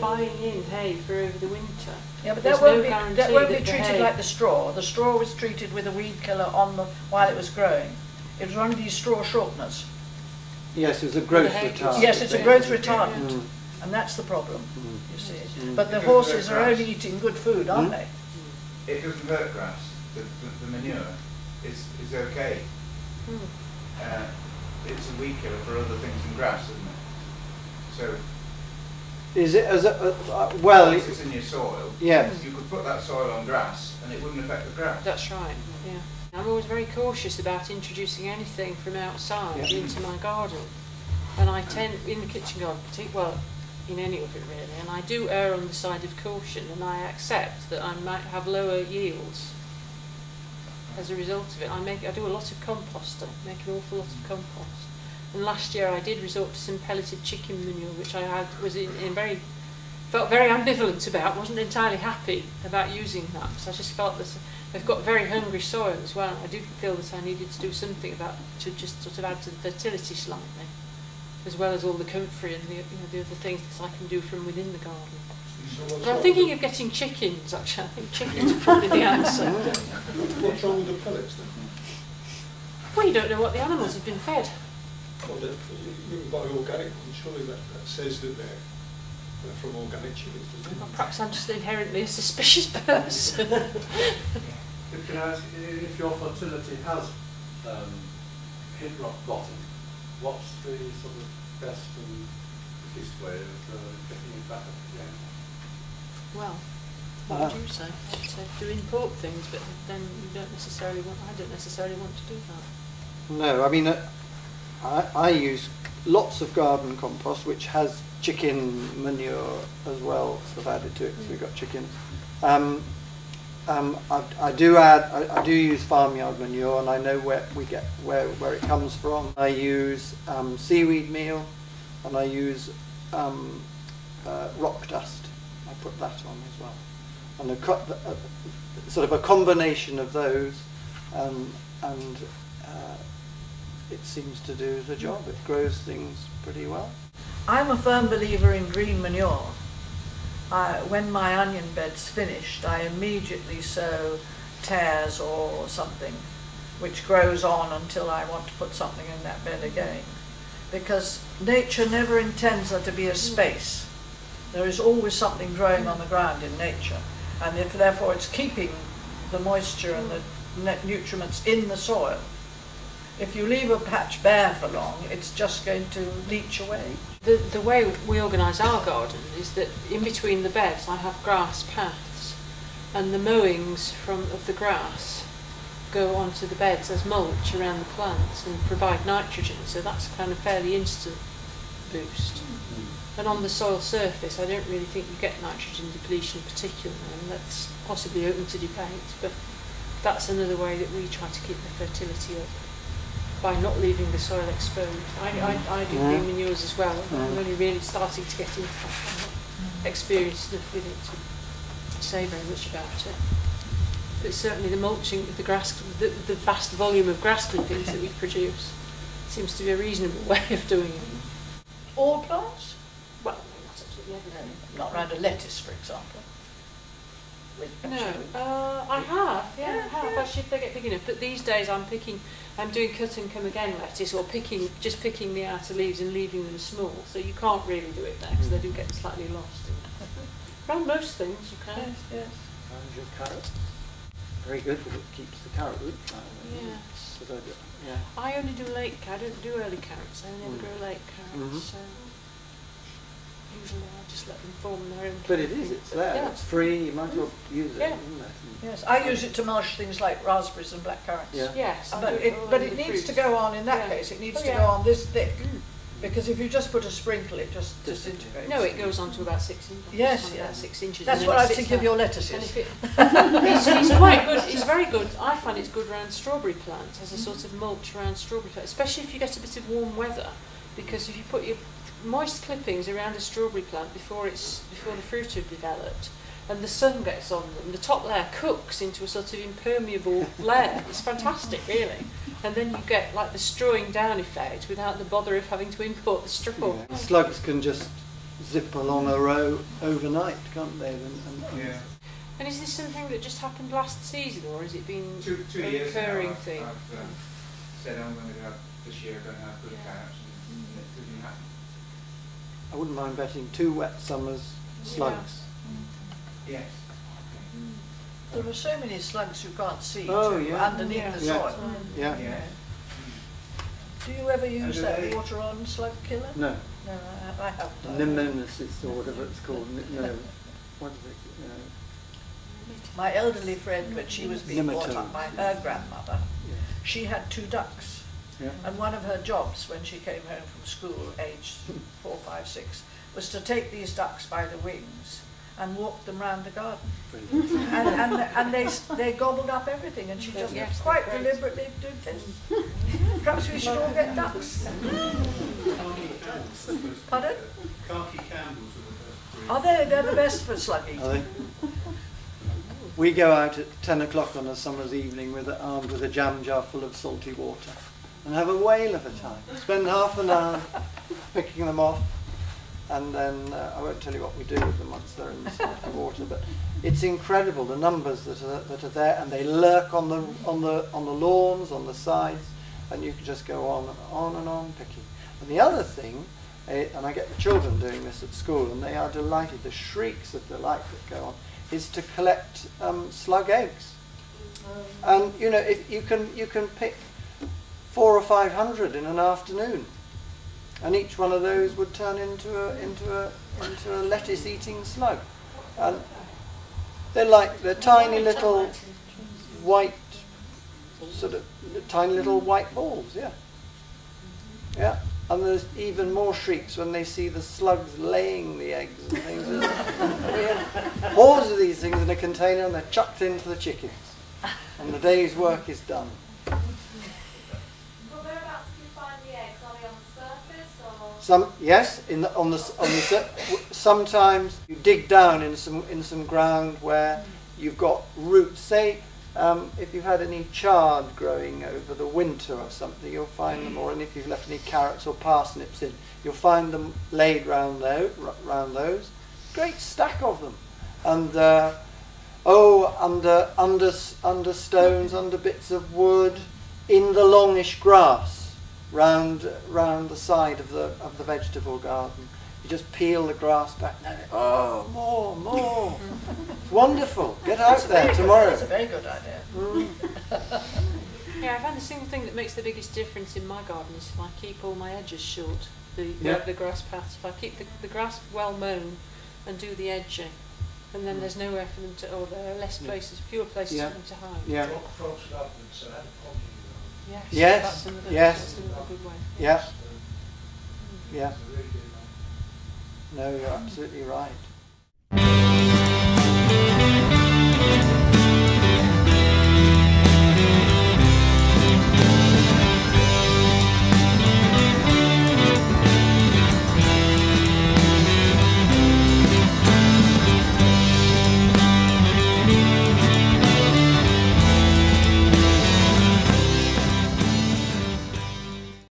buying in hay for over the winter. Yeah, but that won't be treated like the straw. The straw was treated with a weed killer while it was growing. It was one of these straw shorteners. Yes, it's a growth retardant. Yes, it's a growth retardant, and that's the problem, you see. But the horses are only eating good food, aren't they? It doesn't hurt grass. The manure is okay. It's a weed killer for other things than grass, isn't it? So, is it as well? Once it's in your soil. Yes. You could put that soil on grass, and it wouldn't affect the grass. That's right. Yeah. I'm always very cautious about introducing anything from outside into my garden, and I tend, in the kitchen garden, well, in any of it really, and I do err on the side of caution, and I accept that I might have lower yields as a result of it. I do a lot of compost. I make an awful lot of compost, and last year I did resort to some pelleted chicken manure, which I felt very ambivalent about. Wasn't entirely happy about using that, because I just felt that they've got very hungry soil as well. I did feel that I needed to do something to just sort of add to the fertility slightly, as well as all the comfrey and the other things that I can do from within the garden. But I'm thinking of getting chickens, actually. I think chickens are probably the answer. What's wrong with the pellets then? Well, you don't know what the animals have been fed. Well, you can buy organic ones, surely that says that they're from organic chickens, doesn't it? Well, perhaps I'm just inherently a suspicious person. Can I ask, if your fertility has hit rock bottom, what's the sort of best and quickest way of getting it back up again? Well, what would you say? I'd say to import things, but then I don't necessarily want to do that. No, I mean, I use lots of garden compost, which has chicken manure as well, sort of added to it because we've got chickens. I do use farmyard manure, and I know where it comes from. I use seaweed meal, and I use rock dust. I put that on as well, and sort of a combination of those, and it seems to do the job. It grows things pretty well. I'm a firm believer in green manure. When my onion bed's finished, I immediately sow tares or something, which grows on until I want to put something in that bed again. Because nature never intends there to be a space. There is always something growing on the ground in nature, and if therefore it's keeping the moisture and the nutriments in the soil. If you leave a patch bare for long, it's just going to leach away. The way we organise our garden is that in between the beds I have grass paths, and the mowings of the grass go onto the beds as mulch around the plants and provide nitrogen, so that's a kind of fairly instant boost. And on the soil surface I don't really think you get nitrogen depletion particularly, and that's possibly open to debate, but that's another way that we try to keep the fertility up, by not leaving the soil exposed. I do green manures as well. I'm only really starting to get into that. I'm not experienced enough with it to say very much about it. But certainly the mulching with the grass, the vast volume of grass clippings that we produce seems to be a reasonable way of doing it. All plants? Well, not absolutely everything. Not round a lettuce, for example. No, I have. Yeah, I have. Actually, if they get big enough. But these days, I'm doing cut and come again lettuce, or just picking the outer leaves and leaving them small. So you can't really do it there because they do get slightly lost. Around most things, you can. Yes, yes. And your carrot, very good because it keeps the carrot root. Yes. Yeah. I only do late. I don't do early carrots. I only grow late carrots. So usually I just let them form their own. But it's there. Yeah. It's free. You might as well use it. Yeah. Isn't it? Yes, I use it to mulch things like raspberries and black currants. Yeah. Yes, but it needs to go on. In that case, it needs to go on this thick. Because if you just put a sprinkle, it just disintegrates. No, it goes on to about 6 inches. Yes, about 6 inches. That's what I think of your lettuces. It's quite good. It's very good. I find it's good around strawberry plants as a sort of mulch around strawberry plants, especially if you get a bit of warm weather. Because if you put your moist clippings around a strawberry plant before the fruit have developed, and the sun gets on them, the top layer cooks into a sort of impermeable layer. It's fantastic, really. And then you get like the strawing down effect without the bother of having to import the straw. Yeah. Slugs can just zip along a row overnight, can't they? Yeah. And is this something that just happened last season, or has it been Two a years now, recurring I've thing? said I'm going to have this year going to have good accounts, and it didn't happen. I wouldn't mind betting 2 wet summers, slugs. Yes. There are so many slugs you can't see Oh, too, yeah. underneath the Yeah. soil. Yeah. Yeah. Do you ever use And that they- water-on slug killer? No, No, I haven't. nemesis or whatever it's called. No, what is it? My elderly friend, when she was being brought Nematodes. up by her grandmother, Yeah. she had 2 ducks. Yeah. And one of her jobs when she came home from school, aged 4, 5, 6, was to take these ducks by the wings and walk them round the garden. Brilliant. And they gobbled up everything, and she just Yes, quite they're great. deliberately did this. Perhaps we should all get ducks. Pardon? Khaki candles are the best breed. Are they? They're the best for slug Are eating. they? We go out at 10 o'clock on a summer's evening armed with a jam jar full of salty water and have a whale of a time. Spend half an hour picking them off, and then I won't tell you what we do with them once they're in the salty water, but it's incredible the numbers that are there, and they lurk on the lawns, on the sides, and you can just go on and on picking. And the other thing, and I get the children doing this at school, and they are delighted, the shrieks of delight that go on, is to collect slug eggs. And you know, if you can pick 400 or 500 in an afternoon, and each one of those would turn into a lettuce-eating slug. And they're tiny little white, sort of tiny little white balls. Yeah, yeah. And there's even more shrieks when they see the slugs laying the eggs and things. We have hordes of these things in a container, and they're chucked into the chickens, and the day's work is done. But whereabouts do you find the eggs? Are they on the surface or? Yes, sometimes you dig down in some ground where you've got roots. Say, if you've had any chard growing over the winter or something, you'll find them, and if you've left any carrots or parsnips in, you'll find them laid round those. Great stack of them. And under stones, under bits of wood, in the longish grass round the side of the vegetable garden. You just peel the grass back. Oh, more! It's wonderful. Get out there tomorrow. That's a very good idea. Yeah, I find the single thing that makes the biggest difference in my garden is if I keep all my edges short, the grass paths. If I keep the grass well mown and do the edging, and then there's nowhere for them to, or there are less places, fewer places for them to hide. Yeah. Frogs and upwards, so have a pond. Yes, Yes, that's yes. that's another good way. Yeah. Yeah. Really good. No, you're absolutely right.